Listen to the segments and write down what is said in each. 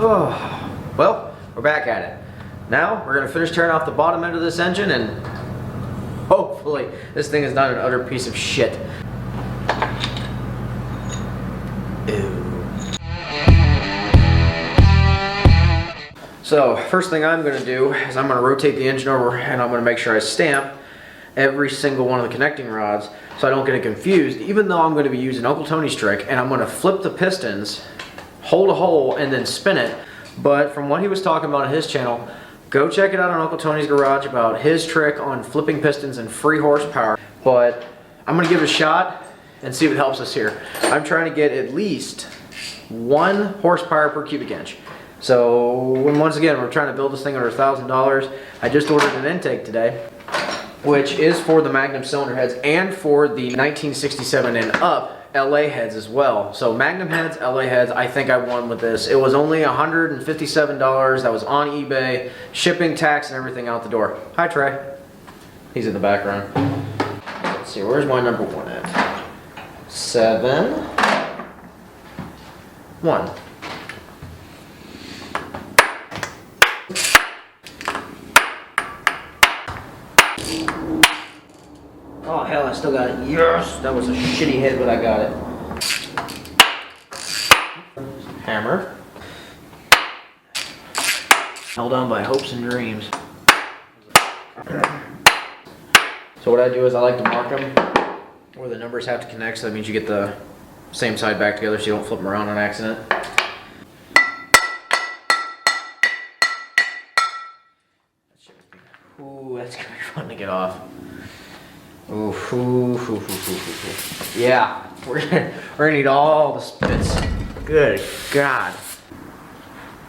Oh, well, we're back at it. Now we're going to finish tearing off the bottom end of this engine, and hopefully this thing is not an utter piece of shit. Ew. So first thing I'm going to do is I'm going to rotate the engine over, and I'm going to make sure I stamp every single one of the connecting rods so I don't get it confused, even though I'm going to be using Uncle Tony's trick, and I'm going to flip the pistons, hold a hole, and then spin it. But from what he was talking about on his channel, go check it out on Uncle Tony's Garage about his trick on flipping pistons and free horsepower. But I'm going to give it a shot and see if it helps us here. I'm trying to get at least 1 horsepower per cubic inch. So once again, we're trying to build this thing under $1,000. I just ordered an intake today, which is for the Magnum cylinder heads and for the 1967 and up LA heads as well. So Magnum heads, LA heads, I think I won with this. It was only $157. That was on eBay, shipping, tax, and everything out the door. Hi, Trey. He's in the background. Let's see, where's my number 1 at? 7, 1. Oh hell, I still got it. Yes! That was a shitty hit, but I got it. Hammer. Held on by hopes and dreams. So what I do is I like to mark them where the numbers have to connect, so that means you get the same side back together so you don't flip them around on accident. Ooh, that's gonna be fun to get off. Ooh, yeah, we're gonna need all the spits. Good God.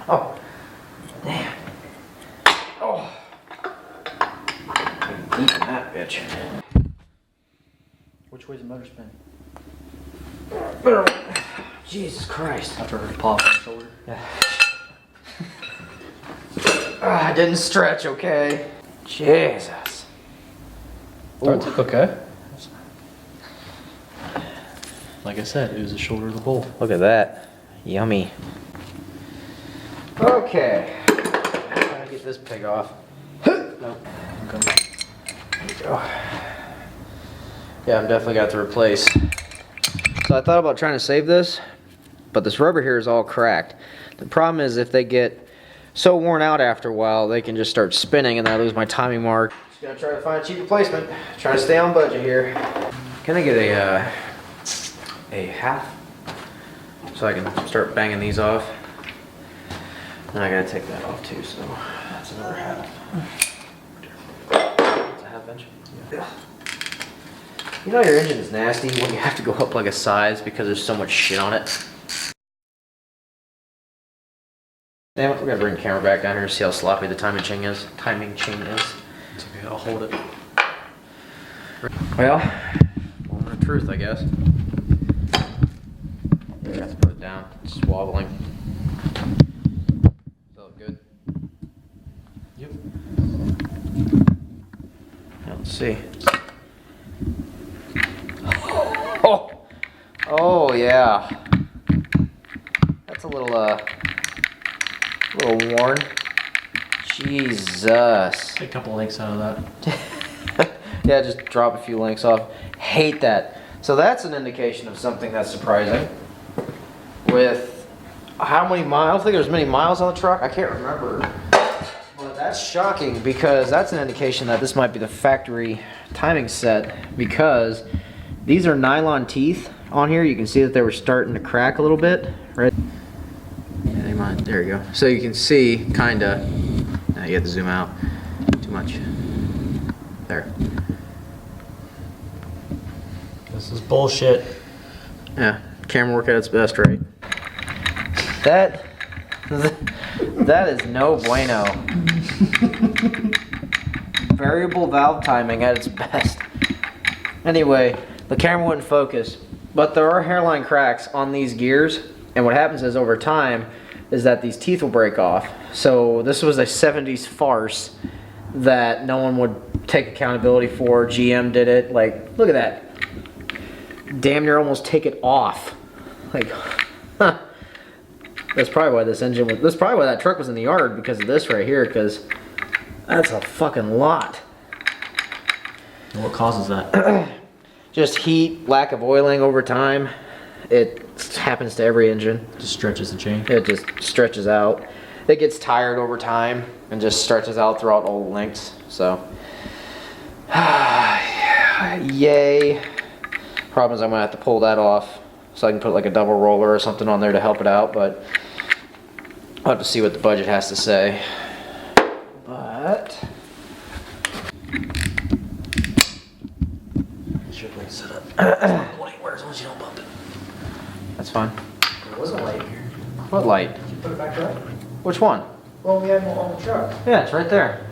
Oh, damn. Oh, deep in that bitch. Which way's the motor spin? Jesus Christ. After her pop on the shoulder. Yeah. I didn't stretch, okay? Jesus. Starts look okay. Like I said, it was the shoulder of the bull. Look at that. Yummy. Okay. Trying to get this pig off. Nope. Okay. There we go. Yeah, I'm definitely got to replace. So I thought about trying to save this, but this rubber here is all cracked. The problem is if they get so worn out after a while, they can just start spinning and then I lose my timing mark. Just gonna try to find a cheap replacement. Trying to stay on budget here. Can I get a half so I can start banging these off? Then I gotta take that off too, so that's another half. It's a half inch. Yeah. You know your engine is nasty when you have to go up like a size because there's so much shit on it. Damn it, we're gonna bring the camera back down here and see how sloppy the timing chain is. It's okay, I'll hold it. Well, moment of truth, I guess. You have to put it down. It's wobbling. Felt good. Yep. Now, let's see. Oh yeah. That's a little worn. Jesus. Take a couple links out of that. Yeah, just drop a few links off. Hate that. So that's an indication of something that's surprising. With how many miles? I don't think there's many miles on the truck. I can't remember. But that's shocking because that's an indication that this might be the factory timing set because these are nylon teeth on here. You can see that they were starting to crack a little bit, right? Yeah, they might. There you go. So you can see, kinda. Now you have to zoom out. Too much. There. This is bullshit. Yeah, camera work at its best, right? That is no bueno. Variable valve timing at its best. Anyway, the camera wouldn't focus, but there are hairline cracks on these gears, and what happens is over time is that these teeth will break off. So this was a 70s farce that no one would take accountability for. GM did it. Like, look at that. Damn near almost take it off. Like, huh. That's probably why this engine was. That's probably why that truck was in the yard, because of this right here. Because that's a fucking lot. And what causes that? Just heat, lack of oiling over time. It happens to every engine. Just stretches the chain. It just stretches out. It gets tired over time and just stretches out throughout all the lengths. So, yay. Problem is I'm gonna have to pull that off so I can put like a double roller or something on there to help it out, but I'll have to see what the budget has to say. But Should we set up? It's not going anywhere as long as you don't bump it. that's fine. There was a light here. What light? Put it back up. Which one? Well, we had one on the truck. Yeah, it's right there.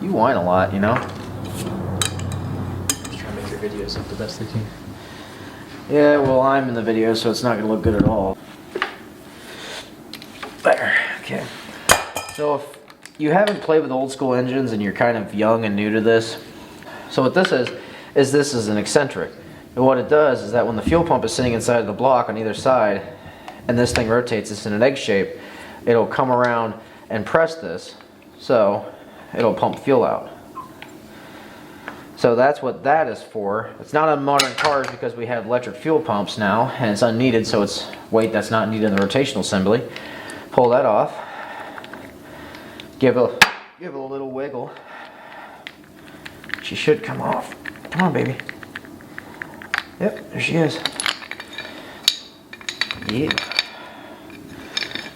You whine a lot, you know? Just trying to make your videos look the best they can. Yeah, well, I'm in the video, so it's not going to look good at all. There, okay. So if you haven't played with old school engines and you're kind of young and new to this, so what this is this is an eccentric. And what it does is that when the fuel pump is sitting inside of the block on either side, and this thing rotates, it's in an egg shape, it'll come around and press this, so it'll pump fuel out. So that's what that is for. It's not on modern cars because we have electric fuel pumps now, and it's unneeded, so it's weight that's not needed in the rotational assembly. Pull that off. Give it a little wiggle. She should come off. Come on, baby. Yep, there she is. Yeah.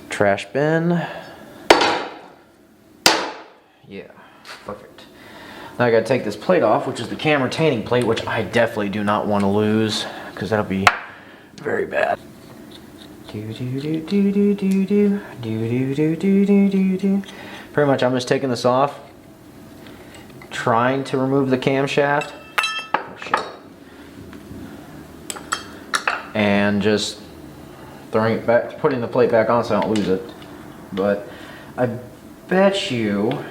Trash bin. Yeah, perfect. Now I gotta take this plate off, which is the cam retaining plate, which I definitely do not want to lose, because that'll be very bad. Pretty much I'm just taking this off, trying to remove the camshaft. Oh shit. And just throwing it back, putting the plate back on so I don't lose it. But I bet you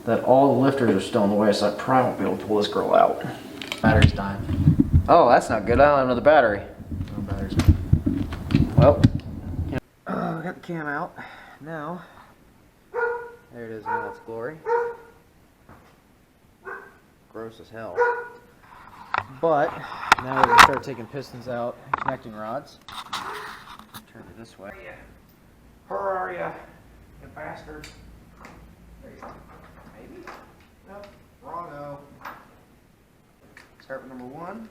that all the lifters are still in the way, so I probably won't be able to pull this girl out. Battery's dying. Oh, that's not good. I don't have another battery. No battery's dying. Well, I got the cam out. Now, there it is in all its glory. Gross as hell. But, now we're going to start taking pistons out and connecting rods. Turn it this way. Where are ya, you bastard? There you go. Maybe? Nope. Wrong-o. Start with number one.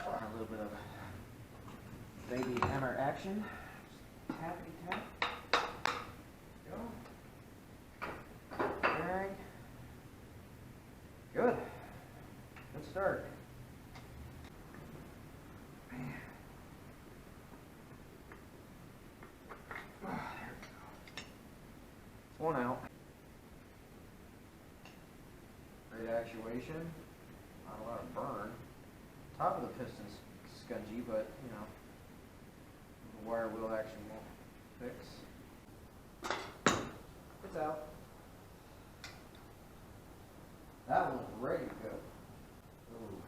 A little bit of baby hammer action. Tappity tap. Go. Bearing. Good. Good start. Man. Oh, there we go. One out. Great actuation. Not a lot of burn. Top of the piston's scungy, but you know, the wire wheel action won't fix. It's out. That one's ready to go. Ooh.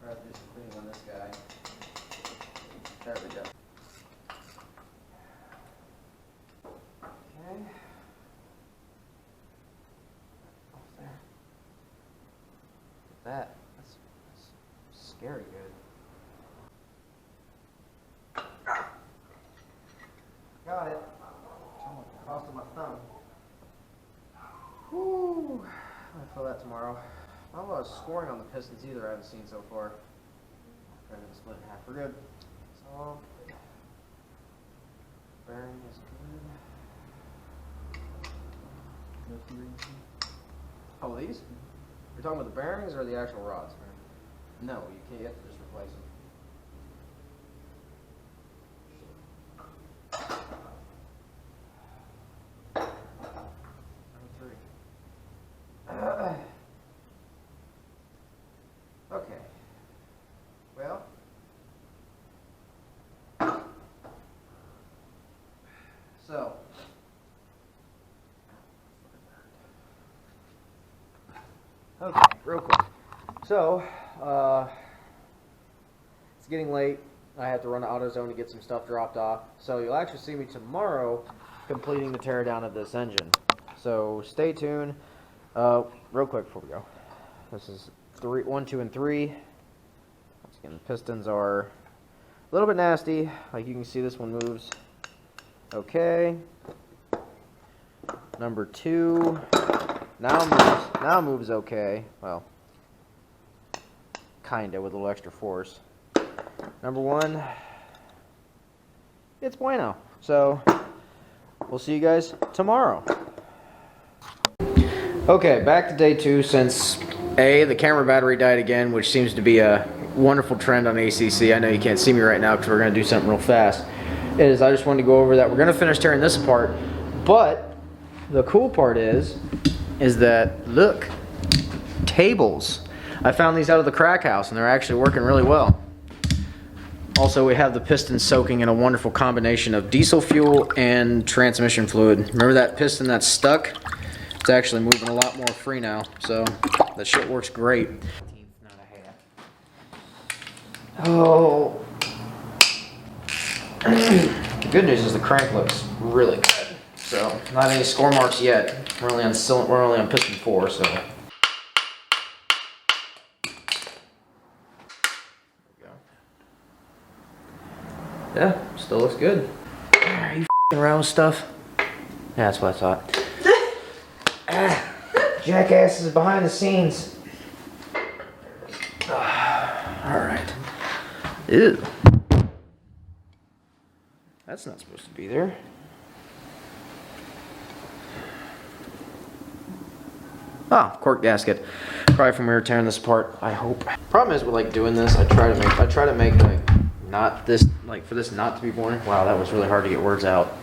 I have to do some cleaning on this guy. There we go. Okay. Off there. That's scary good. Got it. Almost costed my thumb. Whew. I'm gonna feel that tomorrow. Not a lot of scoring on the pistons either I haven't seen so far. They're gonna split in half. We're good. So, bearing is good. Oh, these? You're talking about the bearings or the actual rods? No, you can't. You have to just replace them. Number 3. Okay. Well. So. real quick. So, it's getting late. I have to run to AutoZone to get some stuff dropped off. So you'll actually see me tomorrow completing the teardown of this engine. So stay tuned. Real quick before we go. This is 1, 2, and 3. Once again, the pistons are a little bit nasty. Like you can see, this one moves okay. Number 2 now moves okay. Well, kinda, with a little extra force. Number 1, it's bueno. So we'll see you guys tomorrow. Okay, back to day 2. Since the camera battery died again, which seems to be a wonderful trend on A.C.C. I know you can't see me right now because we're going to do something real fast. I just wanted to go over that. We're going to finish tearing this apart, but the cool part is that, look, tables. I found these out of the crack house and they're actually working really well. Also, we have the piston soaking in a wonderful combination of diesel fuel and transmission fluid. Remember that piston that's stuck? It's actually moving a lot more free now, so that shit works great. Oh. The good news is the crank looks really good. So, not any score marks yet. We're only on piston 4, so. There we go. Yeah, still looks good. Are you f***ing around with stuff? Yeah, that's what I thought. Jackass is behind the scenes. Alright. Ew. That's not supposed to be there. Oh, cork gasket. Probably from when we were tearing this apart, I hope. Problem is with like doing this, I try to make like not this, like for this not to be boring. Wow, that was really hard to get words out.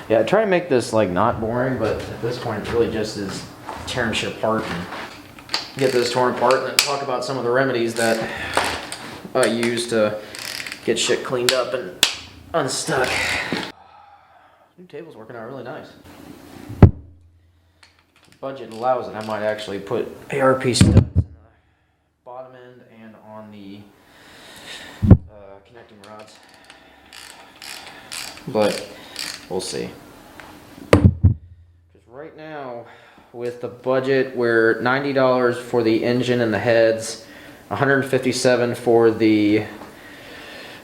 Yeah, I try to make this like not boring, but at this point it really just is tearing shit apart and get this torn apart and then talk about some of the remedies that I use to get shit cleaned up and unstuck. New table's working out really nice. If the budget allows it, I might actually put ARP studs in the bottom end and on the connecting rods. But we'll see. Because right now, with the budget, we're $90 for the engine and the heads, $157 for the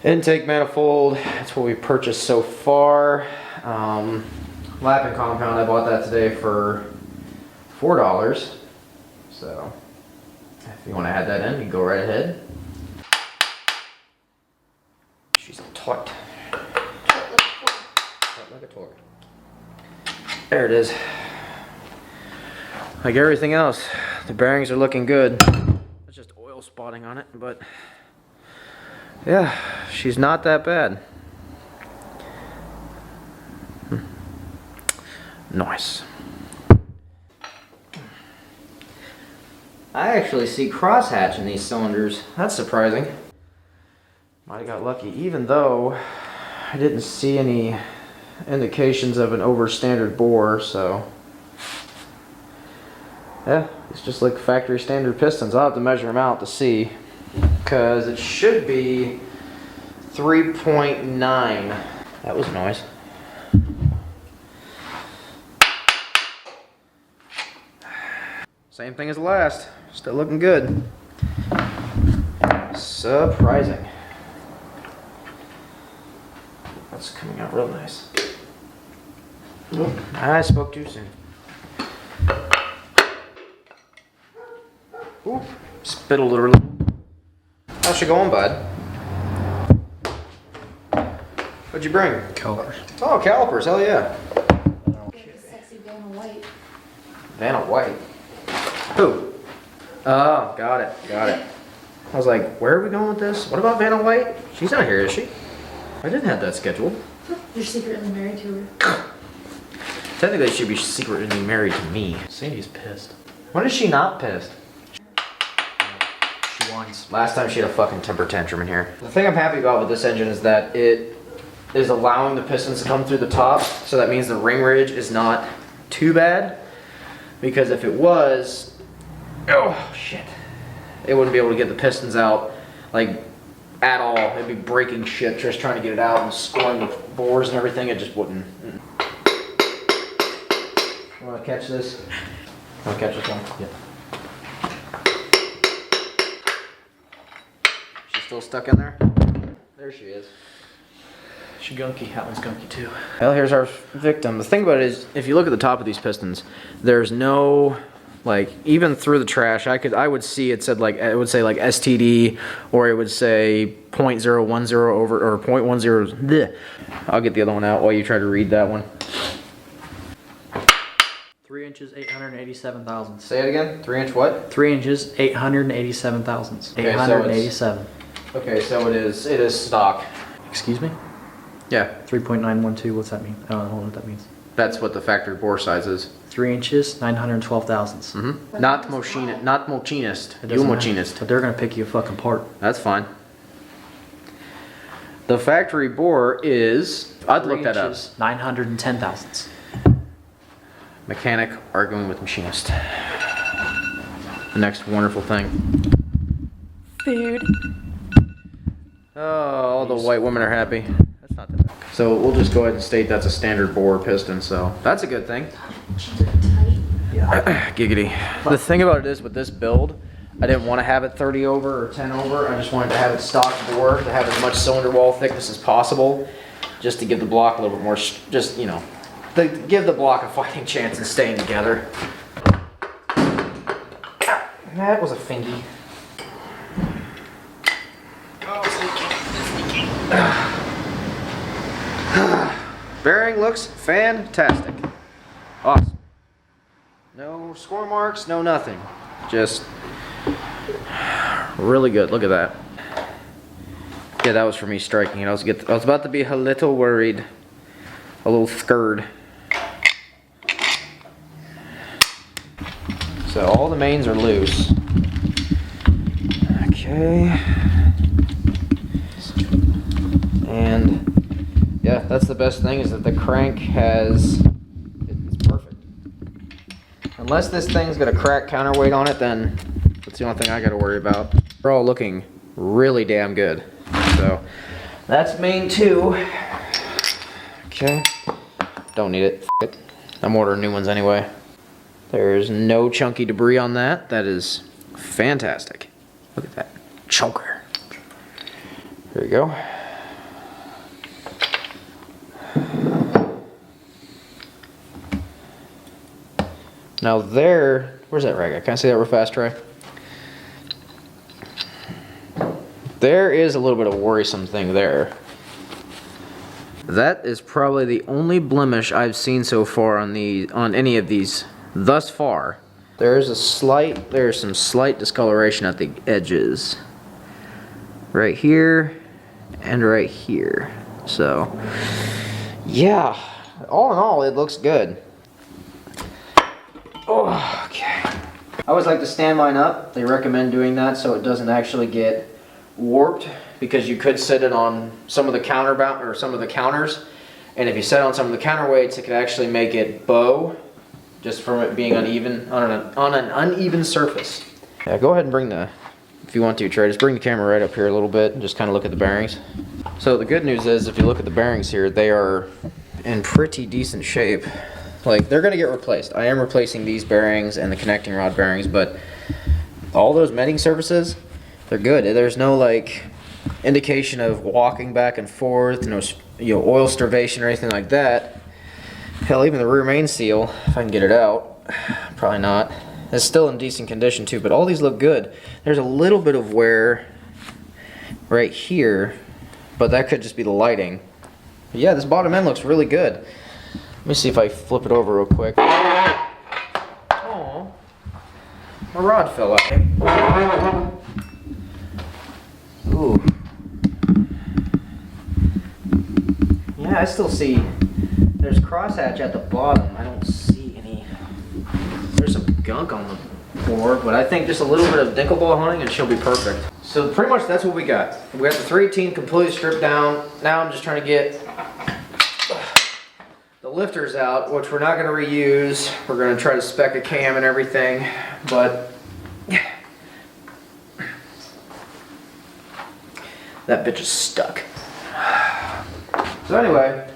intake manifold. That's what we purchased so far. Lapping compound, I bought that today for $4. So if you want to add that in, you can go right ahead. She's a toy. Like a toy. There it is. Like everything else, the bearings are looking good. It's just oil spotting on it, but yeah, she's not that bad. Nice. I actually see crosshatch in these cylinders. That's surprising. Might have got lucky, even though I didn't see any indications of an over-standard bore, so yeah, it's just like factory standard pistons. I'll have to measure them out to see, because it should be 3.9. That was noise. Same thing as the last. Still looking good. Surprising. That's coming out real nice. Oop, I spoke too soon. Oop, spittled a little. How's she going, bud? What'd you bring? Calipers. Oh, calipers, hell yeah. Sexy Vanna White. Vanna White? Who? Oh, got it. I was like, where are we going with this? What about Vanna White? She's not here, is she? I didn't have that scheduled. You're secretly married to her. Technically, she'd be secretly married to me. Sandy's pissed. When is she not pissed? She wants. Last time she had a fucking temper tantrum in here. The thing I'm happy about with this engine is that it is allowing the pistons to come through the top, so that means the ring ridge is not too bad. Because if it was, Oh, shit. It wouldn't be able to get the pistons out, like, at all. It'd be breaking shit just trying to get it out and scoring the bores and everything. It just wouldn't. Want to catch this? Want to catch this one? Yeah. She's still stuck in there? There she is. She gunky. That one's gunky too. Well, here's our victim. The thing about it is, if you look at the top of these pistons, there's no, like, even through the trash, I would see it said, like, it would say like STD, or it would say 0.010 over, or 0.10. Bleh. I'll get the other one out while you try to read that one. 3 inches, 887 thousandths. Say it again. 3-inch what? 3 inches, 887 thousandths. Okay, so 887. Okay, so it is stock. Excuse me? Yeah, 3.912, what's that mean? I don't know what that means. that's what the factory bore size is. 3 inches, 912 thousandths. Mm-hmm. Not machinist. Not machinist. It You doesn't matter. machinist. But they're gonna pick you a fucking part. That's fine. The factory bore is. I'd look that up. 910 thousandths. Mechanic arguing with machinist. The next wonderful thing. Food. Oh, all the white women are happy. That's not that bad. So we'll just go ahead and state that's a standard bore piston, so that's a good thing. She took it tight. Yeah. Giggity. The thing about it is, with this build, I didn't want to have it 30 over or 10 over. I just wanted to have it stock bore, to have as much cylinder wall thickness as possible, just to give the block a little bit more, just, you know, to give the block a fighting chance in staying together. That was a fingy. Bearing looks fantastic. Awesome. No score marks, no nothing. Just really good. Look at that. Yeah, that was for me striking it. I was about to be a little worried. A little scared. So all the mains are loose. Okay. And yeah, that's the best thing, is that the crank it's perfect. Unless this thing's got a crack counterweight on it, then that's the only thing I gotta worry about. They're all looking really damn good. So that's main 2. Okay. Don't need it. F it. I'm ordering new ones anyway. There's no chunky debris on that. That is fantastic. Look at that choker. There you go. Now there, where's that rag at? Can I see that real fast, Trey? There is a little bit of a worrisome thing there. That is probably the only blemish I've seen so far on any of these thus far. There's some slight discoloration at the edges. Right here and right here. So, yeah, all in all, it looks good. Oh, okay. I always like to stand mine up. They recommend doing that so it doesn't actually get warped, because you could set it on some of the some of the counters, and if you set it on some of the counterweights, it could actually make it bow just from it being uneven on an uneven surface. Yeah, go ahead and bring if you want to, Trey, just bring the camera right up here a little bit and just kind of look at the bearings. So the good news is, if you look at the bearings here, they are in pretty decent shape. Like, they're gonna get replaced. I am replacing these bearings and the connecting rod bearings, but all those netting surfaces, they're good. There's no like indication of walking back and forth, no, oil starvation or anything like that. Hell, even the rear main seal, if I can get it out, probably not. It's still in decent condition too, but all these look good. There's a little bit of wear right here, but that could just be the lighting. But yeah, this bottom end looks really good. Let me see if I flip it over real quick. Oh, my rod fell out. Ooh. Yeah, I still see. There's crosshatch at the bottom. I don't see any. There's some gunk on the board, but I think just a little bit of dinkleball hunting and she'll be perfect. So pretty much that's what we got. We got the 318 completely stripped down. Now I'm just trying to get the lifters out, which we're not going to reuse. We're going to try to spec a cam and everything, but That bitch is stuck. So anyway,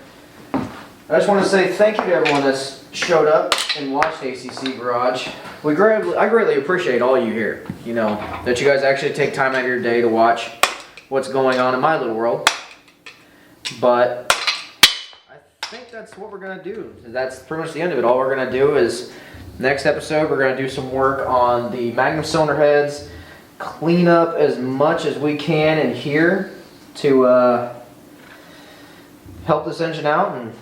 I just want to say thank you to everyone that's showed up and watched A.C.C. Garage. I greatly appreciate all you here. You know, that you guys actually take time out of your day to watch what's going on in my little world. But I think that's what we're going to do. That's pretty much the end of it. All we're going to do is, next episode, we're going to do some work on the Magnum cylinder heads, clean up as much as we can in here to help this engine out and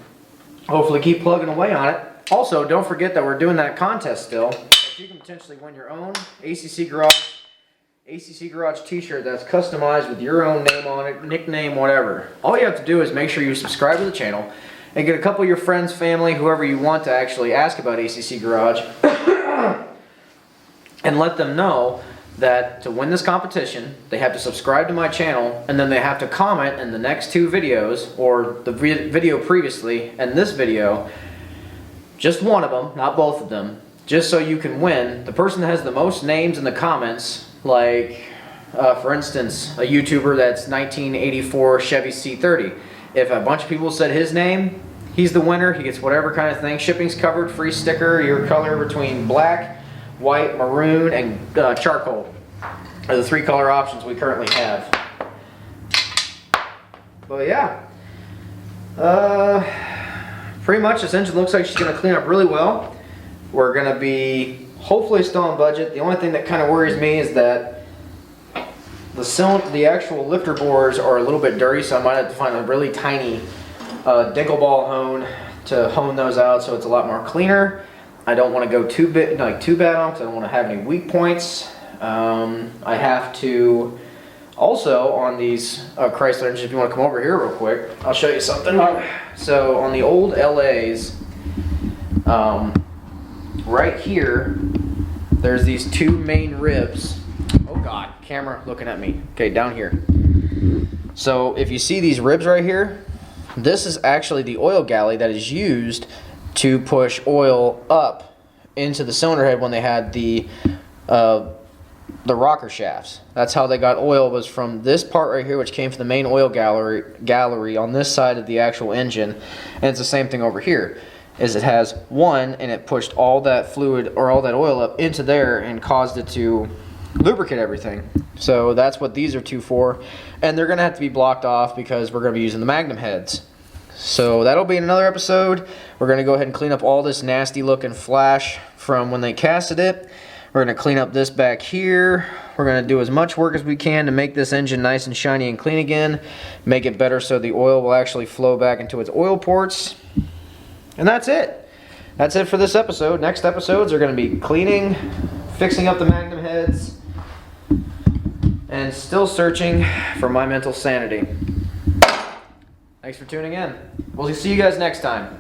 hopefully keep plugging away on it. Also, don't forget that we're doing that contest still. That you can potentially win your own A.C.C. Garage t-shirt that's customized with your own name on it, nickname, whatever. All you have to do is make sure you subscribe to the channel and get a couple of your friends, family, whoever you want to actually ask about A.C.C. Garage and let them know that to win this competition, they have to subscribe to my channel and then they have to comment in the next two videos, or the video previously and this video, just one of them, not both of them, just so you can win. The person that has the most names in the comments, like for instance, a YouTuber that's 1984 Chevy C30. If a bunch of people said his name, he's the winner. He gets whatever kind of thing. Shipping's covered, free sticker, your color between black, white, maroon, and charcoal are the three color options we currently have. But yeah, pretty much this engine looks like she's going to clean up really well. We're going to be hopefully still on budget. The only thing that kind of worries me is that the actual lifter bores are a little bit dirty, so I might have to find a really tiny dingle ball hone to hone those out so it's a lot more cleaner. I don't want to go too bad on because I don't want to have any weak points. I have to also on these Chrysler engines, if you want to come over here real quick, I'll show you something. So on the old LAs, right here, there's these two main ribs. Oh God, camera looking at me. Okay, down here. So if you see these ribs right here, this is actually the oil galley that is used to push oil up into the cylinder head when they had the rocker shafts. That's how they got oil, was from this part right here, which came from the main oil gallery on this side of the actual engine. And it's the same thing over here, is it has one and it pushed all that fluid or all that oil up into there and caused it to lubricate everything. So that's what these are two for, and they're gonna have to be blocked off because we're gonna be using the Magnum heads. So that'll be in another episode. We're going to go ahead and clean up all this nasty looking flash from when they casted it. We're going to clean up this back here. We're going to do as much work as we can to make this engine nice and shiny and clean again. Make it better so the oil will actually flow back into its oil ports. And that's it. That's it for this episode. Next episodes are going to be cleaning, fixing up the Magnum heads, and still searching for my mental sanity. Thanks for tuning in. We'll see you guys next time.